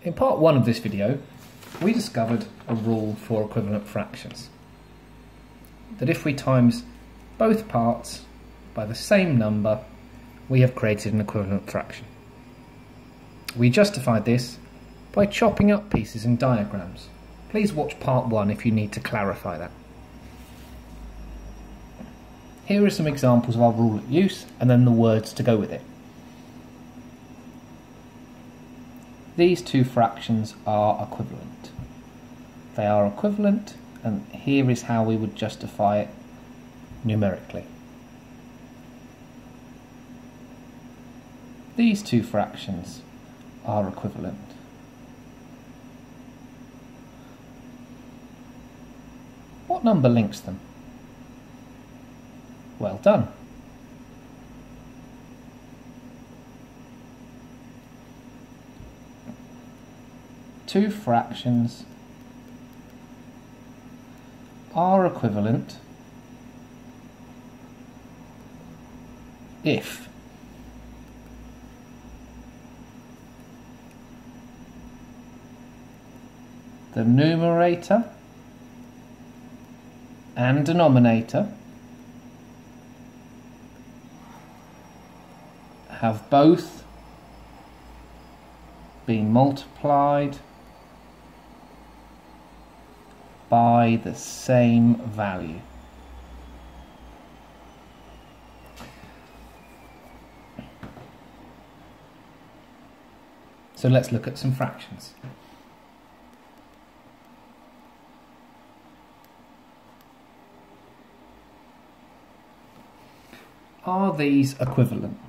In part one of this video, we discovered a rule for equivalent fractions. That if we times both parts by the same number, we have created an equivalent fraction. We justified this by chopping up pieces in diagrams. Please watch part one if you need to clarify that. Here are some examples of our rule of use and then the words to go with it. These two fractions are equivalent. They are equivalent, and here is how we would justify it numerically. These two fractions are equivalent. What number links them? Well done. Two fractions are equivalent if the numerator and denominator have both been multiplied by the same value. So let's look at some fractions. Are these equivalent?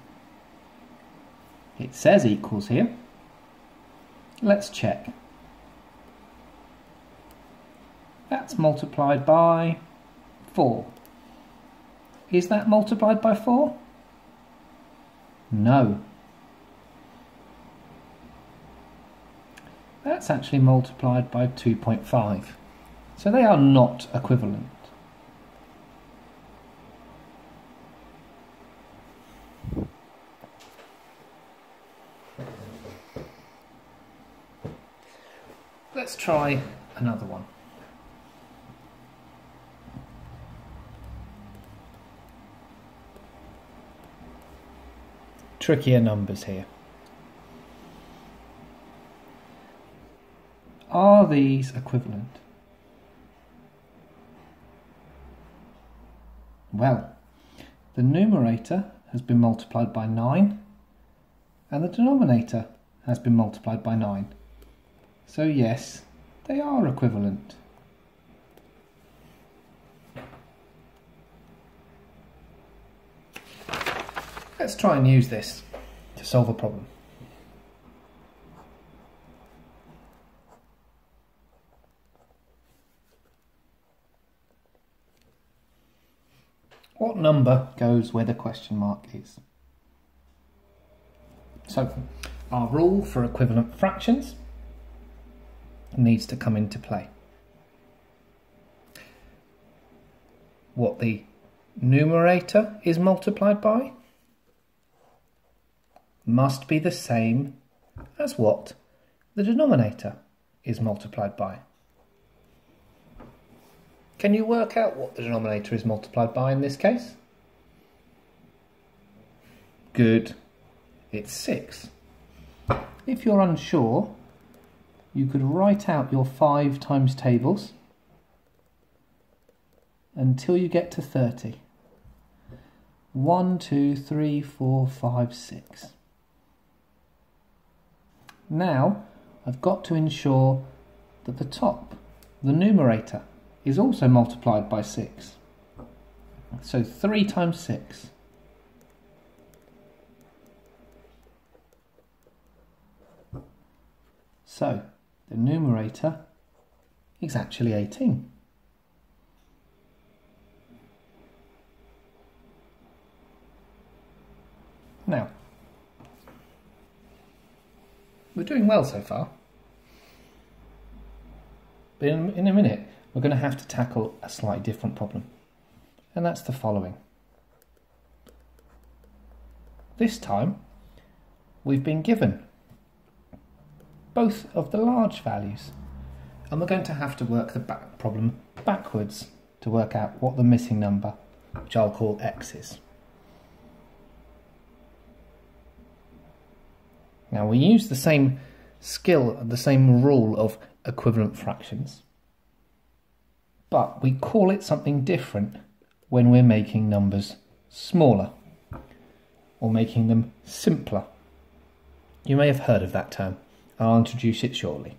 It says equals here. Let's check. That's multiplied by 4. Is that multiplied by 4? No. That's actually multiplied by 2.5. So they are not equivalent. Let's try another one. Trickier numbers here. Are these equivalent? Well, the numerator has been multiplied by 9 and the denominator has been multiplied by 9. So yes, they are equivalent. Let's try and use this to solve a problem. What number goes where the question mark is? So, our rule for equivalent fractions needs to come into play. What the numerator is multiplied by must be the same as what the denominator is multiplied by. Can you work out what the denominator is multiplied by in this case? Good. It's 6. If you're unsure, you could write out your 5 times tables until you get to 30. 1, 2, 3, 4, 5, 6. Now, I've got to ensure that the top, the numerator, is also multiplied by 6. So 3 times 6. So, the numerator is actually 18. Now, we're doing well so far, but in a minute we're going to have to tackle a slightly different problem, and that's the following. This time we've been given both of the large values. And we're going to have to work the problem backwards to work out what the missing number, which I'll call x, is. Now we use the same skill, the same rule of equivalent fractions, but we call it something different when we're making numbers smaller or making them simpler. You may have heard of that term. I'll introduce it shortly.